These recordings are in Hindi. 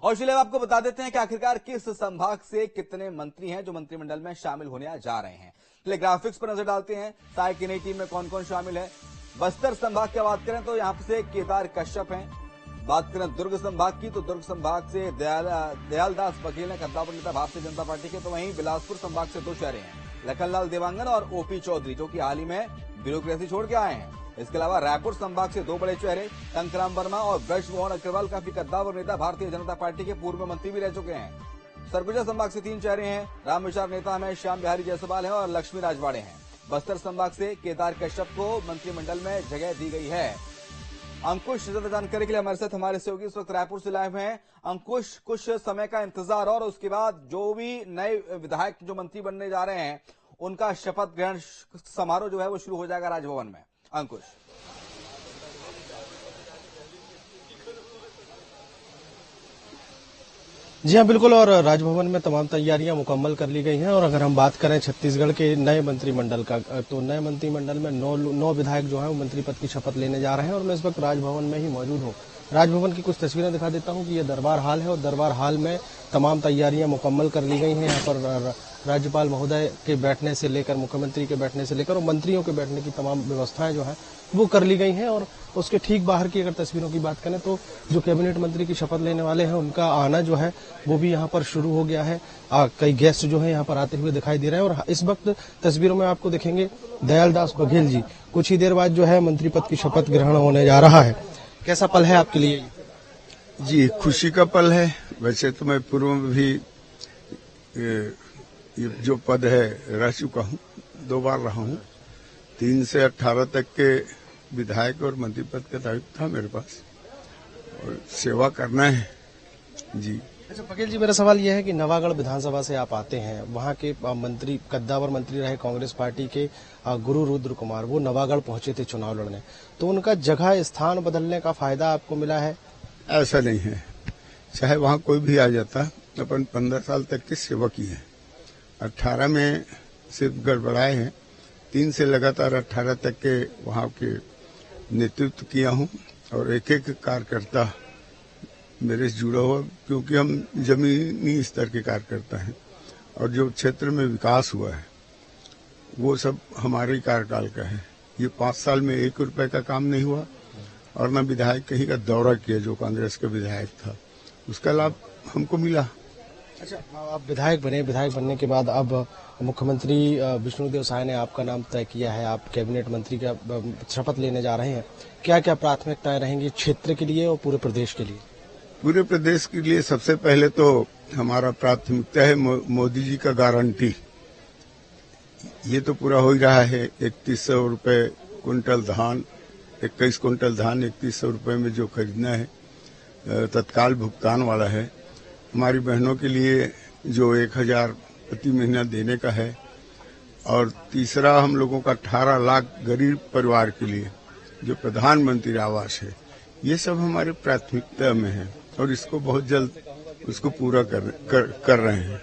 और चलिए आपको बता देते हैं कि आखिरकार किस संभाग से कितने मंत्री हैं जो मंत्रिमंडल में शामिल होने जा रहे हैं। चलिए ग्राफिक्स पर नजर डालते हैं, साय की नई टीम में कौन कौन शामिल है। बस्तर संभाग की बात करें तो यहां से केदार कश्यप हैं। बात करें दुर्ग संभाग की तो दुर्ग संभाग से दयालदास बघेल हैं, कद्दावर नेता भारतीय जनता पार्टी के। तो वहीं बिलासपुर संभाग से दो चेहरे हैं, लखनलाल देवांगन और ओपी चौधरी, जो कि हाल ही में ब्यूरोक्रेसी छोड़ के आए हैं। इसके अलावा रायपुर संभाग से दो बड़े चेहरे, टंकराम वर्मा और ब्रजमोहन अग्रवाल, काफी कद्दावर नेता भारतीय जनता पार्टी के पूर्व मंत्री भी रह चुके हैं। सरगुजा संभाग से तीन चेहरे हैं, राम विचार नेता में श्याम बिहारी जायसवाल है और लक्ष्मी राजवाड़े हैं। बस्तर संभाग से केदार कश्यप को मंत्रिमंडल में जगह दी गई है। अंकुश ज्यादा जानकारी के लिए हमारे साथ हमारे सहयोगी इस वक्त रायपुर से लाइव हैं। अंकुश, कुछ समय का इंतजार और उसके बाद जो भी नए विधायक जो मंत्री बनने जा रहे हैं उनका शपथ ग्रहण समारोह जो है वो शुरू हो जाएगा राजभवन में। अंकुश। जी हाँ, बिल्कुल। और राजभवन में तमाम तैयारियां मुकम्मल कर ली गई हैं। और अगर हम बात करें छत्तीसगढ़ के नए मंत्रिमंडल का, तो नए मंत्रिमंडल में नौ विधायक जो हैं वो मंत्री पद की शपथ लेने जा रहे हैं। और मैं इस वक्त राजभवन में ही मौजूद हूँ। राजभवन की कुछ तस्वीरें दिखा देता हूँ कि ये दरबार हाल है और दरबार हाल में तमाम तैयारियां मुकम्मल कर ली गई हैं। यहाँ पर राज्यपाल महोदय के बैठने से लेकर, मुख्यमंत्री के बैठने से लेकर और मंत्रियों के बैठने की तमाम व्यवस्थाएं जो हैं वो कर ली गई हैं। और उसके ठीक बाहर की अगर तस्वीरों की बात करें तो जो कैबिनेट मंत्री की शपथ लेने वाले हैं उनका आना जो है वो भी यहाँ पर शुरू हो गया है। कई गेस्ट जो है यहाँ पर आते हुए दिखाई दे रहे हैं। और इस वक्त तस्वीरों में आपको दिखेंगे दयालदास बघेल जी। कुछ ही देर बाद जो है मंत्री पद की शपथ ग्रहण होने जा रहा है। कैसा पल है आपके लिए? जी, खुशी का पल है। वैसे तो मैं पूर्व में भी ये जो पद है रह चुका हूँ, 2 बार रहा हूँ। 3 से 18 तक के विधायक और मंत्री पद का दायित्व था मेरे पास और सेवा करना है। जी अच्छा बघेल जी, मेरा सवाल यह है कि नवागढ़ विधानसभा से आप आते हैं, वहाँ के मंत्री, कद्दावर मंत्री रहे कांग्रेस पार्टी के गुरु रुद्र कुमार, वो नवागढ़ पहुंचे थे चुनाव लड़ने, तो उनका जगह स्थान बदलने का फायदा आपको मिला है? ऐसा नहीं है, चाहे वहाँ कोई भी आ जाता। अपन 15 साल तक की सेवा की है। 18 में सिर्फ गड़बड़ाए हैं, 3 से लगातार 18 तक के वहाँ के नेतृत्व किया हूँ। और एक एक कार्यकर्ता मेरे से जुड़ा हुआ, क्योंकि हम जमीनी स्तर के कार्यकर्ता हैं। और जो क्षेत्र में विकास हुआ है वो सब हमारे कार्यकाल का है। ये 5 साल में 1 रुपए का काम नहीं हुआ और न विधायक कहीं का दौरा किया। जो कांग्रेस का विधायक था उसका लाभ हमको मिला। अच्छा, आप विधायक बने, विधायक बनने के बाद अब मुख्यमंत्री विष्णुदेव साय ने आपका नाम तय किया है, आप कैबिनेट मंत्री का शपथ लेने जा रहे हैं। क्या क्या प्राथमिकताएं रहेंगी क्षेत्र के लिए और पूरे प्रदेश के लिए? पूरे प्रदेश के लिए सबसे पहले तो हमारा प्राथमिकता है मोदी जी का गारंटी। ये तो पूरा हो ही रहा है। 3100 रुपए क्विंटल धान, 21 क्विंटल धान 3100 रुपए में जो खरीदना है, तत्काल भुगतान वाला है। हमारी बहनों के लिए जो 1000 प्रति महीना देने का है। और तीसरा हम लोगों का 18 लाख गरीब परिवार के लिए जो प्रधानमंत्री आवास है, ये सब हमारे प्राथमिकता में है और इसको बहुत जल्द उसको पूरा कर रहे हैं।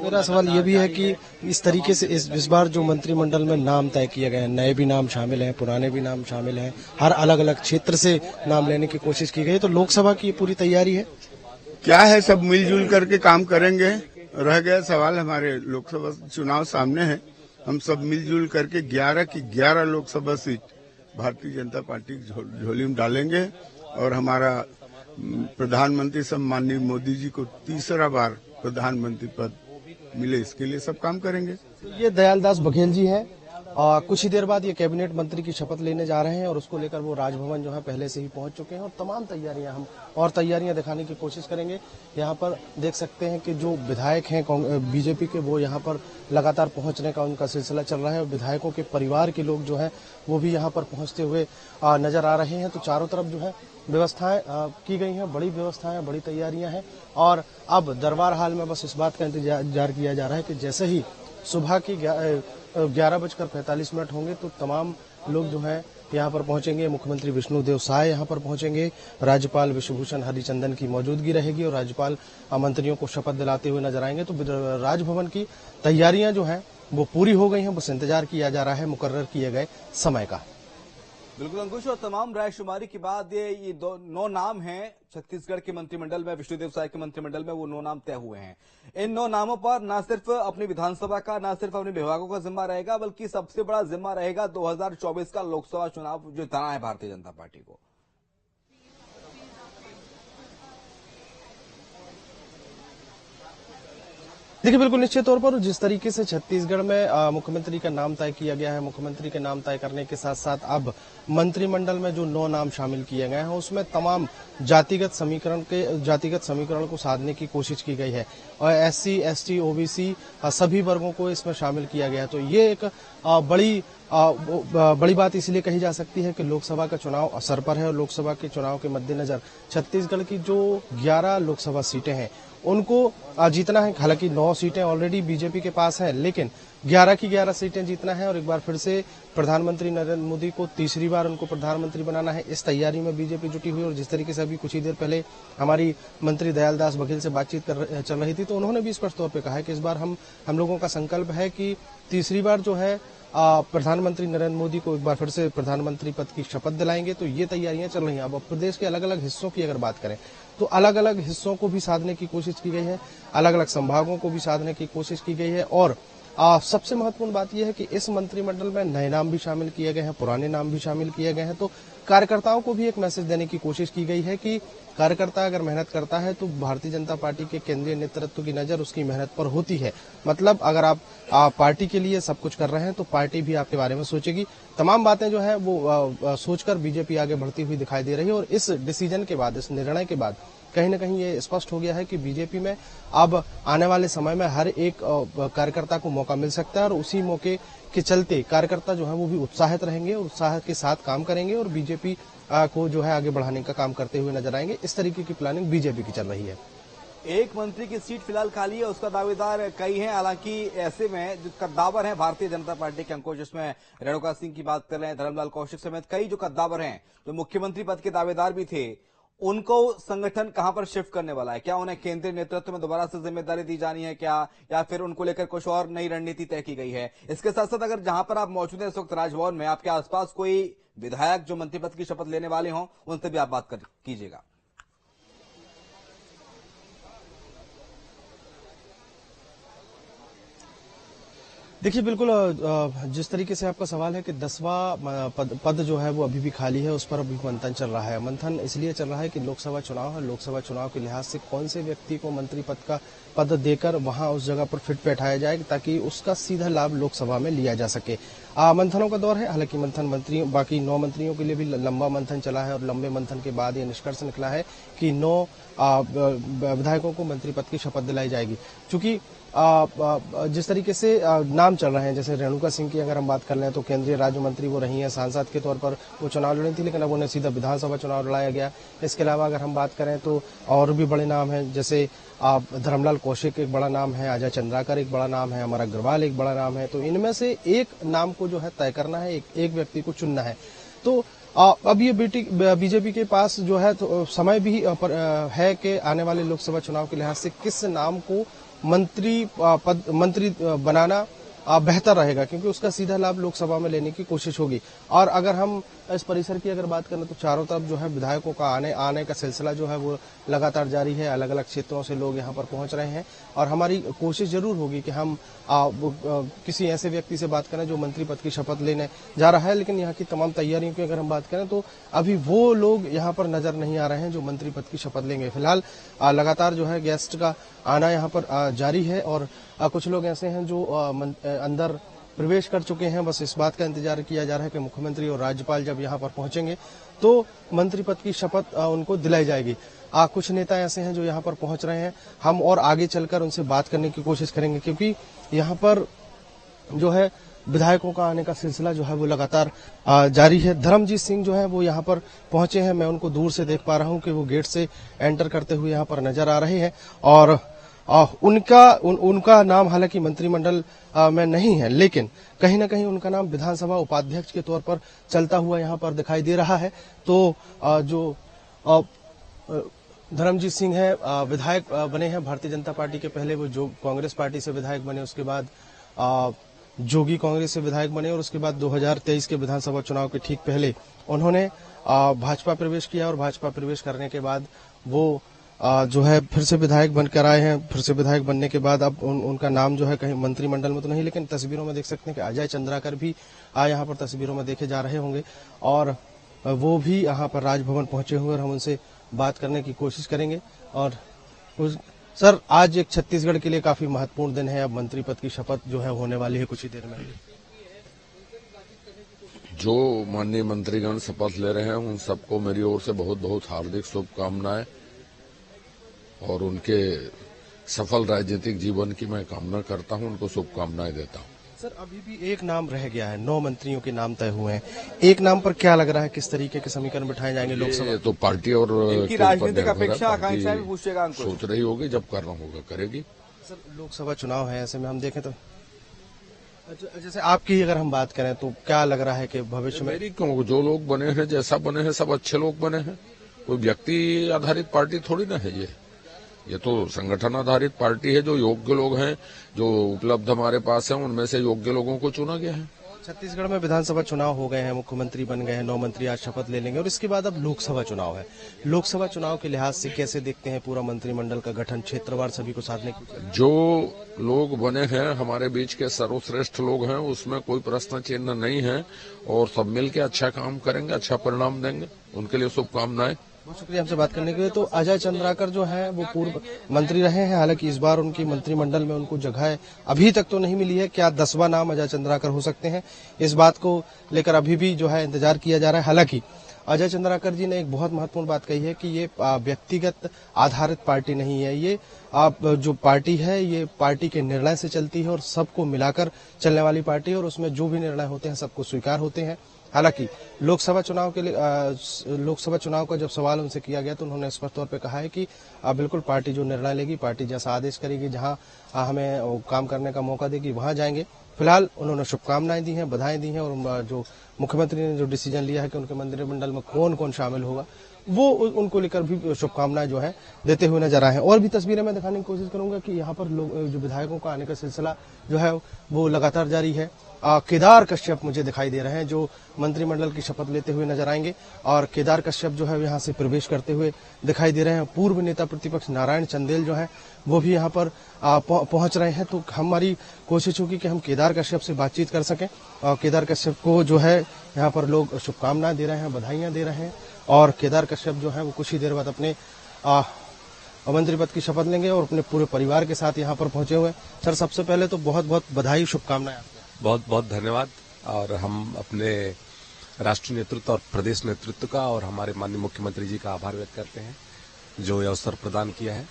मेरा सवाल ये भी है कि इस तरीके से इस बार जो मंत्रिमंडल में नाम तय किए गए हैं, नए भी नाम शामिल हैं, पुराने भी नाम शामिल हैं, हर अलग अलग क्षेत्र से नाम लेने की कोशिश की गई, तो लोकसभा की पूरी तैयारी है? क्या है, सब मिलजुल करके काम करेंगे। रह गया सवाल, हमारे लोकसभा चुनाव सामने है। हम सब मिलजुल करके 11 की 11 लोकसभा सीट भारतीय जनता पार्टी की झोली में डालेंगे और हमारा प्रधानमंत्री सम्माननीय मोदी जी को तीसरा बार प्रधानमंत्री पद मिले, इसके लिए सब काम करेंगे। ये दयालदास बघेल जी हैं और कुछ ही देर बाद ये कैबिनेट मंत्री की शपथ लेने जा रहे हैं और उसको लेकर वो राजभवन जो है पहले से ही पहुंच चुके हैं। और तमाम तैयारियां, हम और तैयारियां दिखाने की कोशिश करेंगे। यहाँ पर देख सकते हैं कि जो विधायक हैं बीजेपी के, वो यहाँ पर लगातार पहुंचने का उनका सिलसिला चल रहा है। और विधायकों के परिवार के लोग जो है वो भी यहाँ पर पहुंचते हुए नजर आ रहे हैं। तो चारों तरफ जो है व्यवस्थाएं की गई हैं, बड़ी व्यवस्थाएं, बड़ी तैयारियां हैं। और अब दरबार हाल में बस इस बात का इंतजार किया जा रहा है कि जैसे ही सुबह की 11:45 होंगे तो तमाम लोग जो हैं यहाँ पर पहुंचेंगे। मुख्यमंत्री विष्णुदेव साय यहाँ पर पहुंचेंगे, राज्यपाल विश्वभूषण हरिचंदन की मौजूदगी रहेगी और राज्यपाल मंत्रियों को शपथ दिलाते हुए नजर आएंगे। तो राजभवन की तैयारियां जो हैं वो पूरी हो गई हैं, बस इंतजार किया जा रहा है मुकर्रर किए गए समय का। बिल्कुल अंकुश, और तमाम रायशुमारी के बाद ये 9 नाम हैं छत्तीसगढ़ के मंत्रिमंडल में, विष्णुदेव साय के मंत्रिमंडल में वो 9 नाम तय हुए हैं। इन 9 नामों पर न सिर्फ अपनी विधानसभा का, न सिर्फ अपने विभागों का जिम्मा रहेगा, बल्कि सबसे बड़ा जिम्मा रहेगा 2024 का लोकसभा चुनाव जो तना है भारतीय जनता पार्टी को। देखिए, बिल्कुल निश्चित तौर पर जिस तरीके से छत्तीसगढ़ में मुख्यमंत्री का नाम तय किया गया है, मुख्यमंत्री के नाम तय करने के साथ साथ अब मंत्रिमंडल में जो 9 नाम शामिल किए गए हैं उसमें तमाम जातिगत समीकरण को साधने की कोशिश की गई है और SC, ST, OBC सभी वर्गों को इसमें शामिल किया गया है। तो ये एक बड़ी बात इसलिए कही जा सकती है कि लोकसभा का चुनाव असर पर है और लोकसभा के चुनाव के मद्देनजर छत्तीसगढ़ की जो 11 लोकसभा सीटें हैं उनको जीतना है। हालांकि 9 सीटें ऑलरेडी बीजेपी के पास हैं, लेकिन 11 की 11 सीटें जीतना है और एक बार फिर से प्रधानमंत्री नरेंद्र मोदी को तीसरी बार उनको प्रधानमंत्री बनाना है। इस तैयारी में बीजेपी जुटी हुई और जिस तरीके से अभी कुछ ही देर पहले हमारी मंत्री दयालदास बघेल से बातचीत चल रही थी तो उन्होंने भी स्पष्ट तौर पर कहा है कि इस बार हम लोगों का संकल्प है कि तीसरी बार जो है प्रधानमंत्री नरेंद्र मोदी को एक बार फिर से प्रधानमंत्री पद की शपथ दिलाएंगे। तो ये तैयारियां चल रही हैं। अब प्रदेश के अलग अलग हिस्सों की अगर बात करें तो अलग अलग हिस्सों को भी साधने की कोशिश की गई है, अलग अलग संभागों को भी साधने की कोशिश की गई है और सबसे महत्वपूर्ण बात यह है कि इस मंत्रिमंडल में नए नाम भी शामिल किए गए हैं, पुराने नाम भी शामिल किए गए हैं। तो कार्यकर्ताओं को भी एक मैसेज देने की कोशिश की गई है कि कार्यकर्ता अगर मेहनत करता है तो भारतीय जनता पार्टी के केंद्रीय नेतृत्व की नजर उसकी मेहनत पर होती है। मतलब अगर आप पार्टी के लिए सब कुछ कर रहे हैं तो पार्टी भी आपके बारे में सोचेगी। तमाम बातें जो है वो सोचकर बीजेपी आगे बढ़ती हुई दिखाई दे रही है और इस डिसीजन के बाद, इस निर्णय के बाद कहीं न कहीं ये स्पष्ट हो गया है कि बीजेपी में अब आने वाले समय में हर एक कार्यकर्ता को मौका मिल सकता है और उसी मौके के चलते कार्यकर्ता जो है वो भी उत्साहित रहेंगे, उत्साह के साथ काम करेंगे और बीजेपी को जो है आगे बढ़ाने का काम करते हुए नजर आएंगे। इस तरीके की प्लानिंग बीजेपी की चल रही है। एक मंत्री की सीट फिलहाल खाली है, उसका दावेदार कई हैं। हालांकि ऐसे में जो कद्दावर हैं भारतीय जनता पार्टी के अंकुश, जिसमें रेणुका सिंह की बात कर रहे हैं, धर्मलाल कौशिक समेत कई जो कद्दावर हैं जो मुख्यमंत्री पद के दावेदार भी थे, उनको संगठन कहां पर शिफ्ट करने वाला है? क्या उन्हें केंद्रीय नेतृत्व में दोबारा से जिम्मेदारी दी जानी है क्या, या फिर उनको लेकर कुछ और नई रणनीति तय की गई है? इसके साथ साथ अगर जहां पर आप मौजूद हैं इस वक्त राजभवन में, आपके आसपास कोई विधायक जो मंत्री पद की शपथ लेने वाले हों, उनसे भी आप बात कीजिएगा। देखिए, बिल्कुल जिस तरीके से आपका सवाल है कि 10वां पद जो है वो अभी भी खाली है, उस पर अभी मंथन चल रहा है। मंथन इसलिए चल रहा है कि लोकसभा चुनाव है, लोकसभा चुनाव के लिहाज से कौन से व्यक्ति को मंत्री पद का पद देकर वहां उस जगह पर फिट बैठाया जाए ताकि उसका सीधा लाभ लोकसभा में लिया जा सके। मंथनों का दौर है। हालांकि मंथन बाकी 9 मंत्रियों के लिए भी लंबा मंथन चला है और लंबे मंथन के बाद ये निष्कर्ष निकला है कि 9 विधायकों को मंत्री पद की शपथ दिलाई जाएगी। चूंकि जिस तरीके से नाम चल रहे हैं, जैसे रेणुका सिंह की अगर हम बात कर लें तो केंद्रीय राज्य मंत्री वो रही हैं, सांसद के तौर पर वो चुनाव लड़ी थी, लेकिन अब उन्हें सीधा विधानसभा चुनाव लड़ाया गया। इसके अलावा अगर हम बात करें तो और भी बड़े नाम हैं, जैसे धर्मलाल कौशिक एक बड़ा नाम है, अजय चंद्राकर एक बड़ा नाम है, अमर अग्रवाल एक बड़ा नाम है। तो इनमें से एक नाम को जो है तय करना है, एक व्यक्ति को चुनना है। तो अब ये बीजेपी के पास जो है तो समय भी है कि आने वाले लोकसभा चुनाव के लिहाज से किस नाम को मंत्री बनाना बेहतर रहेगा, क्योंकि उसका सीधा लाभ लोकसभा में लेने की कोशिश होगी। और अगर हम इस परिसर की अगर बात करें तो चारों तरफ जो है विधायकों का आने का सिलसिला जो है वो लगातार जारी है। अलग अलग क्षेत्रों से लोग यहाँ पर पहुंच रहे हैं और हमारी कोशिश जरूर होगी कि हम किसी ऐसे व्यक्ति से बात करें जो मंत्री पद की शपथ लेने जा रहा है। लेकिन यहाँ की तमाम तैयारियों की अगर हम बात करें तो अभी वो लोग यहाँ पर नजर नहीं आ रहे हैं जो मंत्री पद की शपथ लेंगे। फिलहाल लगातार जो है गेस्ट का आना यहाँ पर जारी है और कुछ लोग ऐसे हैं जो अंदर प्रवेश कर चुके हैं। बस इस बात का इंतजार किया जा रहा है कि मुख्यमंत्री और राज्यपाल जब यहाँ पर पहुंचेंगे तो मंत्री पद की शपथ उनको दिलाई जाएगी। कुछ नेता ऐसे हैं जो यहाँ पर पहुंच रहे हैं, हम और आगे चलकर उनसे बात करने की कोशिश करेंगे, क्योंकि यहाँ पर जो है विधायकों का आने का सिलसिला जो है वो लगातार जारी है। धर्मजीत सिंह जो है वो यहाँ पर पहुंचे हैं, मैं उनको दूर से देख पा रहा हूँ कि वो गेट से एंटर करते हुए यहाँ पर नजर आ रहे हैं और उनका नाम हालांकि मंत्रिमंडल में नहीं है, लेकिन कहीं ना कहीं उनका नाम विधानसभा उपाध्यक्ष के तौर पर चलता हुआ यहाँ पर दिखाई दे रहा है। तो जो धर्मजीत सिंह है विधायक बने हैं भारतीय जनता पार्टी के, पहले वो जो कांग्रेस पार्टी से विधायक बने, उसके बाद जोगी कांग्रेस से विधायक बने और उसके बाद 2023 के विधानसभा चुनाव के ठीक पहले उन्होंने भाजपा प्रवेश किया और भाजपा प्रवेश करने के बाद वो जो है फिर से विधायक बनकर आए हैं। फिर से विधायक बनने के बाद अब उनका नाम जो है कहीं मंत्रिमंडल में तो नहीं, लेकिन तस्वीरों में देख सकते हैं कि अजय चंद्राकर भी यहाँ पर तस्वीरों में देखे जा रहे होंगे और वो भी यहाँ पर राजभवन पहुंचे हुए और हम उनसे बात करने की कोशिश करेंगे। और सर, आज एक छत्तीसगढ़ के लिए काफी महत्वपूर्ण दिन है। अब मंत्री पद की शपथ जो है होने वाली है कुछ ही देर में। जो माननीय मंत्रीगण शपथ ले रहे हैं उन सबको मेरी ओर से बहुत बहुत हार्दिक शुभकामनाएं और उनके सफल राजनीतिक जीवन की मैं कामना करता हूं, उनको शुभकामनाएं देता हूं। सर, अभी भी एक नाम रह गया है, 9 मंत्रियों के नाम तय हुए हैं। एक नाम पर क्या लग रहा है, किस तरीके के समीकरण बिठाए जाएंगे लोकसभा? तो पार्टी और इनकी राजनीतिक अपेक्षा आकांक्षाएं भी पूछेगा, सोच रही होगी, जब करना होगा करेगी। सर, लोकसभा चुनाव है, ऐसे में हम देखें तो जैसे आपकी अगर हम बात करें तो क्या लग रहा है कि भविष्य में? मेरी क्यों, जो लोग बने हैं, जैसा बने हैं, सब अच्छे लोग बने हैं। कोई व्यक्ति आधारित पार्टी थोड़ी ना है ये तो संगठन आधारित पार्टी है। जो योग्य लोग हैं, जो उपलब्ध हमारे पास हैं, उनमें से योग्य लोगों को चुना गया है। छत्तीसगढ़ में विधानसभा चुनाव हो गए हैं, मुख्यमंत्री बन गए हैं, 9 मंत्री आज शपथ ले लेंगे और इसके बाद अब लोकसभा चुनाव है। लोकसभा चुनाव के लिहाज से कैसे देखते हैं पूरा मंत्रिमंडल का गठन, क्षेत्रवार सभी को साधने की? जो लोग बने हैं, हमारे बीच के सर्वश्रेष्ठ लोग हैं, उसमें कोई प्रश्न चिन्ह नहीं है और सब मिलकर अच्छा काम करेंगे, अच्छा परिणाम देंगे। उनके लिए शुभकामनाएं। बहुत शुक्रिया हमसे बात करने के लिए। तो अजय चंद्राकर जो है वो पूर्व मंत्री रहे हैं, हालांकि इस बार उनकी मंत्रिमंडल में उनको जगह अभी तक तो नहीं मिली है। क्या 10वां नाम अजय चंद्राकर हो सकते हैं, इस बात को लेकर अभी भी जो है इंतजार किया जा रहा है। हालांकि अजय चंद्राकर जी ने एक बहुत महत्वपूर्ण बात कही है कि ये व्यक्तिगत आधारित पार्टी नहीं है। ये जो पार्टी है ये पार्टी के निर्णय से चलती है और सबको मिलाकर चलने वाली पार्टी है और उसमें जो भी निर्णय होते हैं सबको स्वीकार होते हैं। हालांकि लोकसभा चुनाव के लिए लोकसभा चुनाव का जब सवाल उनसे किया गया तो उन्होंने स्पष्ट तौर पे कहा है कि बिल्कुल पार्टी जो निर्णय लेगी, पार्टी जैसा आदेश करेगी, जहां हमें काम करने का मौका देगी वहां जाएंगे। फिलहाल उन्होंने शुभकामनाएं दी हैं, बधाई दी हैं और जो मुख्यमंत्री ने जो डिसीजन लिया है कि उनके मंत्रिमंडल में कौन कौन शामिल होगा वो उनको लेकर भी शुभकामनाएं जो है देते हुए नजर आए हैं। और भी तस्वीरें मैं दिखाने की कोशिश करूंगा कि यहाँ पर जो विधायकों का आने का सिलसिला जो है वो लगातार जारी है। केदार कश्यप मुझे दिखाई दे रहे हैं जो मंत्रिमंडल की शपथ लेते हुए नजर आएंगे और केदार कश्यप जो है यहाँ से प्रवेश करते हुए दिखाई दे रहे हैं। पूर्व नेता प्रतिपक्ष नारायण चंदेल जो है वो भी यहाँ पर पहुंच रहे हैं। तो हमारी कोशिश होगी कि हम केदार कश्यप से बातचीत कर सकें और केदार कश्यप को जो है यहाँ पर लोग शुभकामनाएं दे रहे हैं, बधाइयां दे रहे हैं और केदार कश्यप जो है वो कुछ ही देर बाद अपने मंत्री पद की शपथ लेंगे और अपने पूरे परिवार के साथ यहाँ पर पहुंचे हुए। सर, सबसे पहले तो बहुत बहुत बधाई, शुभकामनाएं। बहुत बहुत धन्यवाद। और हम अपने राष्ट्रीय नेतृत्व और प्रदेश नेतृत्व का और हमारे माननीय मुख्यमंत्री जी का आभार व्यक्त करते हैं जो ये अवसर प्रदान किया है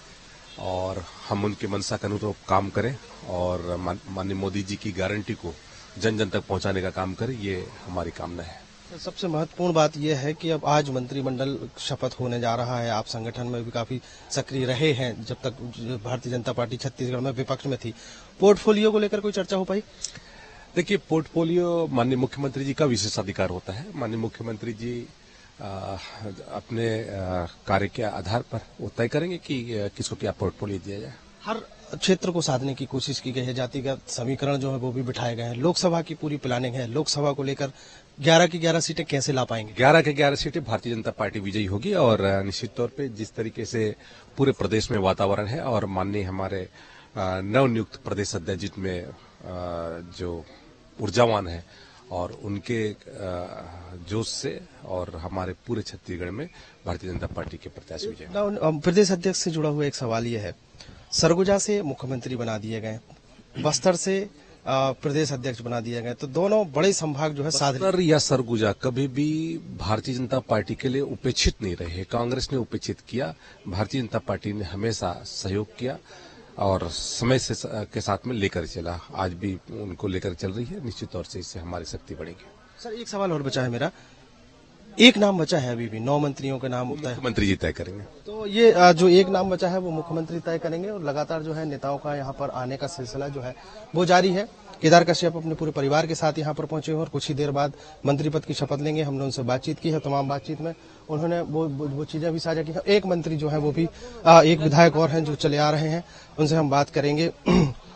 और हम उनके मंशा के अनुरूप काम करें और माननीय मोदी जी की गारंटी को जन जन तक पहुंचाने का काम करें, ये हमारी कामना है। सबसे महत्वपूर्ण बात यह है कि अब आज मंत्रिमंडल शपथ होने जा रहा है। आप संगठन में भी काफी सक्रिय रहे हैं जब तक भारतीय जनता पार्टी छत्तीसगढ़ में विपक्ष में थी। पोर्टफोलियो को लेकर कोई चर्चा हो पाई? देखिए, पोर्टफोलियो माननीय मुख्यमंत्री जी का विशेषाधिकार होता है। माननीय मुख्यमंत्री जी अपने कार्य के आधार पर वो तय करेंगे कि किसको क्या पोर्टफोलियो दिया जाए। हर क्षेत्र को साधने की कोशिश की गई है, जातिगत समीकरण जो है वो भी बिठाए गए हैं। लोकसभा की पूरी प्लानिंग है। लोकसभा को लेकर 11 की 11 सीटें कैसे ला पाएंगे? 11 की 11 सीटें भारतीय जनता पार्टी विजयी होगी और निश्चित तौर पे जिस तरीके से पूरे प्रदेश में वातावरण है और माननीय हमारे नवनियुक्त प्रदेश अध्यक्ष जिसमें जो ऊर्जावान है और उनके जोश से और हमारे पूरे छत्तीसगढ़ में भारतीय जनता पार्टी के प्रत्याशी विजय। प्रदेश अध्यक्ष से जुड़ा हुआ एक सवाल यह है, सरगुजा से मुख्यमंत्री बना दिए गए, बस्तर से प्रदेश अध्यक्ष बना दिए गए, तो दोनों बड़े संभाग जो है बस्तर या सरगुजा कभी भी भारतीय जनता पार्टी के लिए उपेक्षित नहीं रहे। कांग्रेस ने उपेक्षित किया, भारतीय जनता पार्टी ने हमेशा सहयोग किया और समय से के साथ में लेकर चला। आज भी उनको लेकर चल रही है। निश्चित तौर से इससे हमारी शक्ति बढ़ेगी। सर, एक सवाल और बचा है मेरा, एक नाम बचा है अभी भी, 9 मंत्रियों के नाम मुख्यमंत्री जी तय करेंगे। तो ये जो एक नाम बचा है वो मुख्यमंत्री तय करेंगे और लगातार जो है नेताओं का यहाँ पर आने का सिलसिला जो है वो जारी है। केदार कश्यप अपने पूरे परिवार के साथ यहाँ पर पहुंचे और कुछ ही देर बाद मंत्री पद की शपथ लेंगे। हमने उनसे बातचीत की है, तमाम बातचीत में उन्होंने वो चीजें भी साझा की है। एक मंत्री जो है वो भी एक विधायक और हैं जो चले आ रहे हैं, उनसे हम बात करेंगे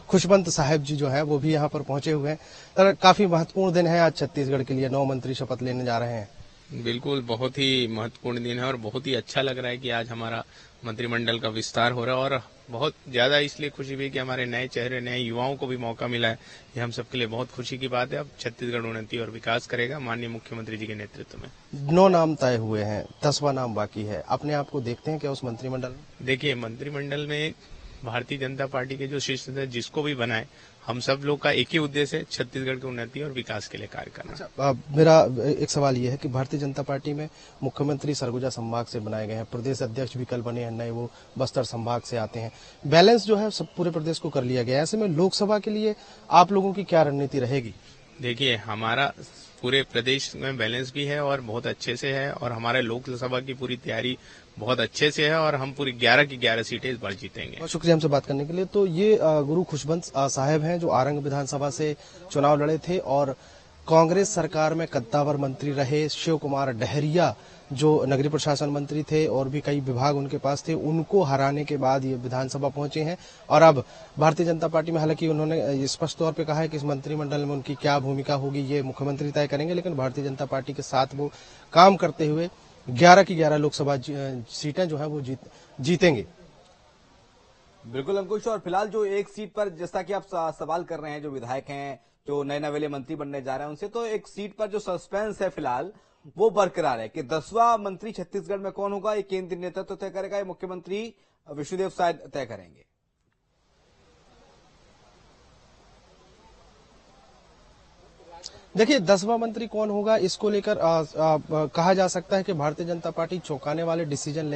खुशवंत साहब जी जो है वो भी यहाँ पर पहुंचे हुए हैं। तर काफी महत्वपूर्ण दिन है आज छत्तीसगढ़ के लिए, 9 मंत्री शपथ लेने जा रहे हैं। बिल्कुल, बहुत ही महत्वपूर्ण दिन है और बहुत ही अच्छा लग रहा है कि आज हमारा मंत्रिमंडल का विस्तार हो रहा है और बहुत ज्यादा इसलिए खुशी हुई कि हमारे नए चेहरे, नए युवाओं को भी मौका मिला है। ये हम सबके लिए बहुत खुशी की बात है। अब छत्तीसगढ़ उन्नति और विकास करेगा माननीय मुख्यमंत्री जी के नेतृत्व में। 9 नाम तय हुए हैं, 10वां नाम बाकी है। अपने आप को देखते हैं क्या उस मंत्रिमंडल में? देखिए, मंत्रिमंडल में भारतीय जनता पार्टी के जो शीर्ष सदस्य जिसको भी बनाए, हम सब लोग का एक ही उद्देश्य है, छत्तीसगढ़ की उन्नति और विकास के लिए कार्य करना। मेरा एक सवाल ये है कि भारतीय जनता पार्टी में मुख्यमंत्री सरगुजा संभाग से बनाए गए हैं, प्रदेश अध्यक्ष भी कल बने हैं नए, वो बस्तर संभाग से आते हैं। बैलेंस जो है सब पूरे प्रदेश को कर लिया गया है। ऐसे में लोकसभा के लिए आप लोगों की क्या रणनीति रहेगी? देखिए, हमारा पूरे प्रदेश में बैलेंस भी है और बहुत अच्छे से है और हमारे लोकसभा की पूरी तैयारी बहुत अच्छे से है और हम पूरी 11 की 11 सीटें इस बार जीतेंगे। बहुत शुक्रिया हमसे बात करने के लिए। तो ये गुरु खुशवंत साहब हैं जो आरंग विधानसभा से चुनाव लड़े थे और कांग्रेस सरकार में कद्दावर मंत्री रहे। शिव कुमार डहरिया जो नगरीय प्रशासन मंत्री थे और भी कई विभाग उनके पास थे, उनको हराने के बाद ये विधानसभा पहुंचे हैं और अब भारतीय जनता पार्टी में, हालांकि उन्होंने स्पष्ट तौर पे कहा है कि इस मंत्रिमंडल में उनकी क्या भूमिका होगी ये मुख्यमंत्री तय करेंगे, लेकिन भारतीय जनता पार्टी के साथ वो काम करते हुए 11 की 11 लोकसभा सीटें जो है वो जीतेंगे। बिल्कुल अंकुश, और फिलहाल जो एक सीट पर जैसा कि आप सवाल कर रहे हैं, जो विधायक हैं जो नए नवेले मंत्री बनने जा रहे हैं उनसे, तो एक सीट पर जो सस्पेंस है फिलहाल वो बरकरार है कि 10वां मंत्री छत्तीसगढ़ में कौन होगा, ये केंद्रीय नेतृत्व तय करेगा, ये मुख्यमंत्री विष्णुदेव साय तय करेंगे। देखिए, 10वां मंत्री कौन होगा इसको लेकर कहा जा सकता है कि भारतीय जनता पार्टी चौंकाने वाले डिसीजन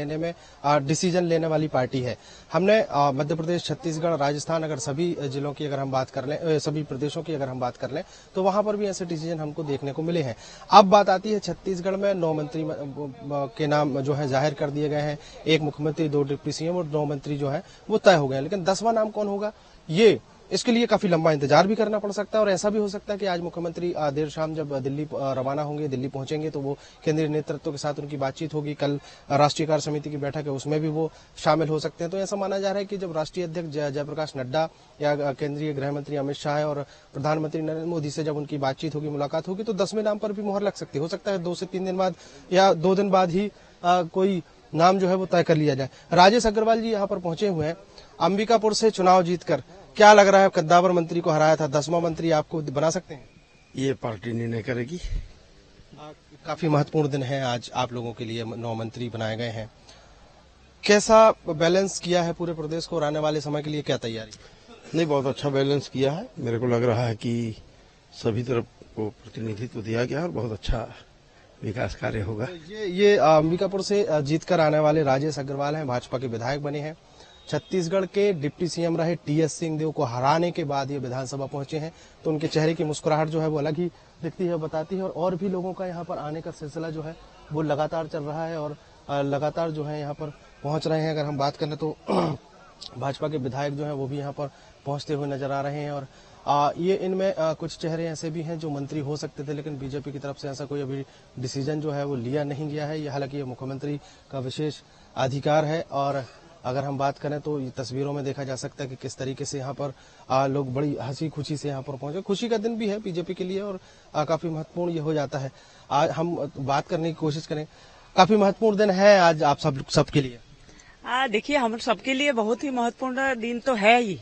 लेने वाली पार्टी है। हमने मध्य प्रदेश, छत्तीसगढ़, राजस्थान, अगर सभी जिलों की अगर हम बात कर लें, सभी प्रदेशों की अगर हम बात कर लें, तो वहां पर भी ऐसे डिसीजन हमको देखने को मिले हैं। अब बात आती है छत्तीसगढ़ में 9 मंत्री के नाम जो है जाहिर कर दिए गए हैं। 1 मुख्यमंत्री, 2 डिप्टी सीएम और 9 मंत्री जो है वो तय हो गए, लेकिन 10वां नाम कौन होगा ये इसके लिए काफी लंबा इंतजार भी करना पड़ सकता है। और ऐसा भी हो सकता है कि आज मुख्यमंत्री देर शाम जब दिल्ली रवाना होंगे, दिल्ली पहुंचेंगे, तो वो केंद्रीय नेतृत्व के साथ उनकी बातचीत होगी। कल राष्ट्रीय कार्य समिति की बैठक है, उसमें भी वो शामिल हो सकते हैं। तो ऐसा माना जा रहा है कि जब राष्ट्रीय अध्यक्ष जयप्रकाश नड्डा या केंद्रीय गृह मंत्री अमित शाह और प्रधानमंत्री नरेंद्र मोदी से जब उनकी बातचीत होगी, मुलाकात होगी, तो 10वें नाम पर भी मुहर लग सकती है। हो सकता है 2 से 3 दिन बाद या 2 दिन बाद ही कोई नाम जो है वो तय कर लिया जाए। राजेश अग्रवाल जी यहाँ पर पहुंचे हुए हैं अंबिकापुर से चुनाव जीतकर। क्या लग रहा है, कद्दावर मंत्री को हराया था, 10वां मंत्री आपको बना सकते हैं? ये पार्टी निर्णय करेगी। काफी महत्वपूर्ण दिन है आज आप लोगों के लिए, 9 मंत्री बनाए गए हैं। कैसा बैलेंस किया है पूरे प्रदेश को और आने वाले समय के लिए क्या तैयारी? नहीं, बहुत अच्छा बैलेंस किया है। मेरे को लग रहा है कि सभी तरफ को प्रतिनिधित्व दिया गया और बहुत अच्छा विकास कार्य होगा। ये अंबिकापुर से जीतकर आने वाले राजेश अग्रवाल हैं, भाजपा के विधायक बने हैं। छत्तीसगढ़ के डिप्टी सीएम रहे टीएस सिंहदेव को हराने के बाद ये विधानसभा पहुंचे हैं, तो उनके चेहरे की मुस्कुराहट जो है वो अलग ही दिखती है, बताती है। और भी लोगों का यहाँ पर आने का सिलसिला जो है वो लगातार चल रहा है और लगातार जो है यहाँ पर पहुंच रहे हैं। अगर हम बात करें तो भाजपा के विधायक जो है वो भी यहाँ पर पहुंचते हुए नजर आ रहे हैं। और ये इनमें कुछ चेहरे ऐसे भी हैं जो मंत्री हो सकते थे, लेकिन बीजेपी की तरफ से ऐसा कोई अभी डिसीजन जो है वो लिया नहीं गया है। हालांकि ये मुख्यमंत्री का विशेष अधिकार है। और अगर हम बात करें तो ये तस्वीरों में देखा जा सकता है कि किस तरीके से यहाँ पर लोग बड़ी हंसी खुशी से यहाँ पर पहुंचे। खुशी का दिन भी है बीजेपी के लिए और काफी महत्वपूर्ण ये हो जाता है। आज हम बात करने की कोशिश करें, काफी महत्वपूर्ण दिन है आज आप सबके लिए। देखिए, हम सबके लिए बहुत ही महत्वपूर्ण दिन तो है ही,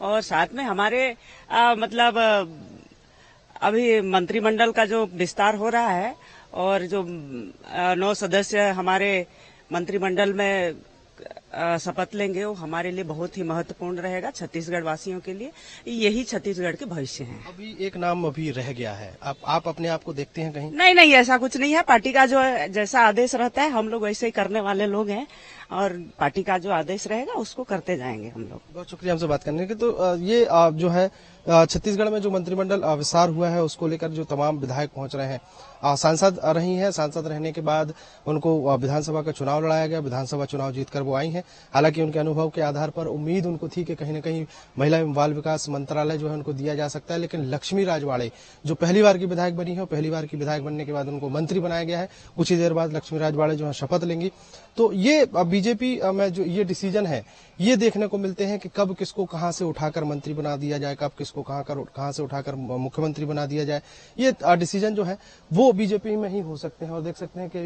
और साथ में हमारे मतलब अभी मंत्रिमंडल का जो विस्तार हो रहा है और जो 9 सदस्य हमारे मंत्रिमंडल में शपथ लेंगे, वो हमारे लिए बहुत ही महत्वपूर्ण रहेगा। छत्तीसगढ़ वासियों के लिए यही छत्तीसगढ़ के भविष्य हैं। अभी एक नाम अभी रह गया है, आप अपने आप को देखते हैं कहीं? नहीं, ऐसा कुछ नहीं है। पार्टी का जो जैसा आदेश रहता है हम लोग वैसे ही करने वाले लोग हैं, और पार्टी का जो आदेश रहेगा उसको करते जाएंगे हम लोग। बहुत शुक्रिया हमसे बात करने के। तो ये जो है छत्तीसगढ़ में जो मंत्रिमंडल विस्तार हुआ है उसको लेकर जो तमाम विधायक पहुंच रहे हैं, सांसद रही हैं, सांसद रहने के बाद उनको विधानसभा का चुनाव लड़ाया गया, विधानसभा चुनाव जीतकर वो आई हैं। हालांकि उनके अनुभव के आधार पर उम्मीद उनको थी कि कहीं न कहीं महिला एवं बाल विकास मंत्रालय जो है उनको दिया जा सकता है, लेकिन लक्ष्मी राजवाड़े जो पहली बार की विधायक बनी है, पहली बार की विधायक बनने के बाद उनको मंत्री बनाया गया है। कुछ ही देर बाद लक्ष्मी राजवाड़े जो है शपथ लेंगी। तो ये बीजेपी में जो ये डिसीजन है ये देखने को मिलते हैं कि कब किसको कहां से उठाकर मंत्री बना दिया जाए, कब किसको कहां से उठाकर मुख्यमंत्री बना दिया जाए, ये डिसीजन जो है वो बीजेपी में ही हो सकते हैं। और देख सकते हैं कि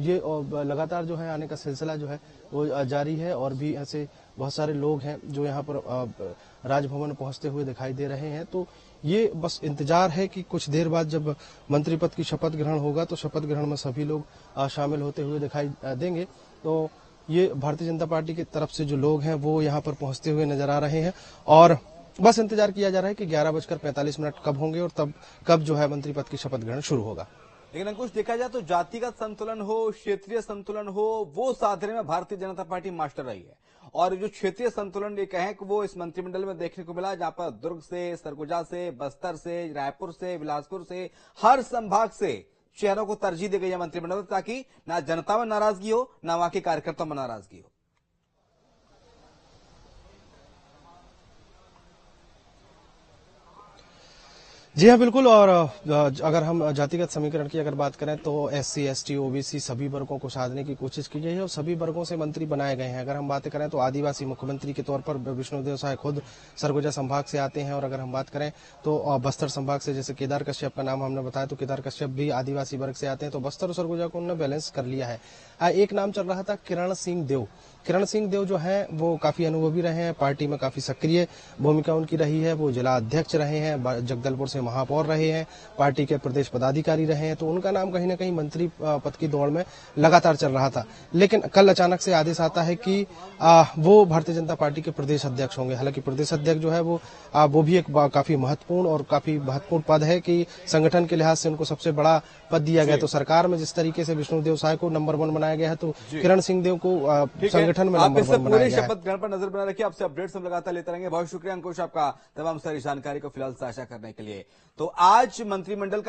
ये लगातार जो है आने का सिलसिला जो है वो जारी है और भी ऐसे बहुत सारे लोग हैं जो यहाँ पर राजभवन पहुंचते हुए दिखाई दे रहे हैं। तो ये बस इंतजार है कि कुछ देर बाद जब मंत्री पद की शपथ ग्रहण होगा तो शपथ ग्रहण में सभी लोग शामिल होते हुए दिखाई देंगे। तो ये भारतीय जनता पार्टी की तरफ से जो लोग हैं वो यहाँ पर पहुंचते हुए नजर आ रहे हैं और बस इंतजार किया जा रहा है कि 11:45 कब होंगे और तब कब जो है मंत्री पद की शपथ ग्रहण शुरू होगा। लेकिन अंकुश, देखा जाए तो जातिगत संतुलन हो, क्षेत्रीय संतुलन हो, वो साधने में भारतीय जनता पार्टी मास्टर रही है। और जो क्षेत्रीय संतुलन ये कहें कि वो इस मंत्रिमंडल में देखने को मिला, जहां पर दुर्ग से, सरगुजा से, बस्तर से, रायपुर से, बिलासपुर से, हर संभाग से चेहरों को तरजीह दी गई है मंत्रिमंडल में, ताकि ना जनता में नाराजगी हो, ना वहां के कार्यकर्ताओं में नाराजगी हो। जी हाँ, बिल्कुल। और अगर हम जातिगत समीकरण की अगर बात करें तो SC, ST, OBC सभी वर्गों को साधने की कोशिश की गई है और सभी वर्गों से मंत्री बनाए गए हैं। अगर हम बात करें तो आदिवासी मुख्यमंत्री के तौर पर विष्णुदेव साय खुद सरगुजा संभाग से आते हैं और अगर हम बात करें तो बस्तर संभाग से जैसे केदार कश्यप का नाम हमने बताया तो केदार कश्यप भी आदिवासी वर्ग से आते हैं। तो बस्तर और सरगुजा को उन्होंने बैलेंस कर लिया है। एक नाम चल रहा था किरण सिंह देव। किरण सिंह देव जो है वो काफी अनुभवी रहे हैं, पार्टी में काफी सक्रिय भूमिका उनकी रही है, वो जिला अध्यक्ष रहे हैं, जगदलपुर से महापौर रहे हैं, पार्टी के प्रदेश पदाधिकारी रहे हैं। तो उनका नाम कहीं ना कहीं मंत्री पद की दौड़ में लगातार चल रहा था। लेकिन कल अचानक से आदेश आता है कि वो भारतीय जनता पार्टी के प्रदेश अध्यक्ष होंगे। हालांकि प्रदेश अध्यक्ष जो है वो भी एक काफी महत्वपूर्ण पद है कि संगठन के लिहाज से उनको सबसे बड़ा पद दिया गया। तो सरकार में जिस तरीके से विष्णुदेव साय को नंबर 1 बनाया गया है तो किरण सिंह देव को संगठन में नंबर 1 बनाया गया है। शपथ ग्रहण पर नजर बना रखिए, आपसे अपडेट्स हम लगातार लेते रहेंगे। बहुत शुक्रिया अंकुश आपका तमाम सारी जानकारी को फिलहाल साझा करने के लिए। तो आज मंत्रिमंडल का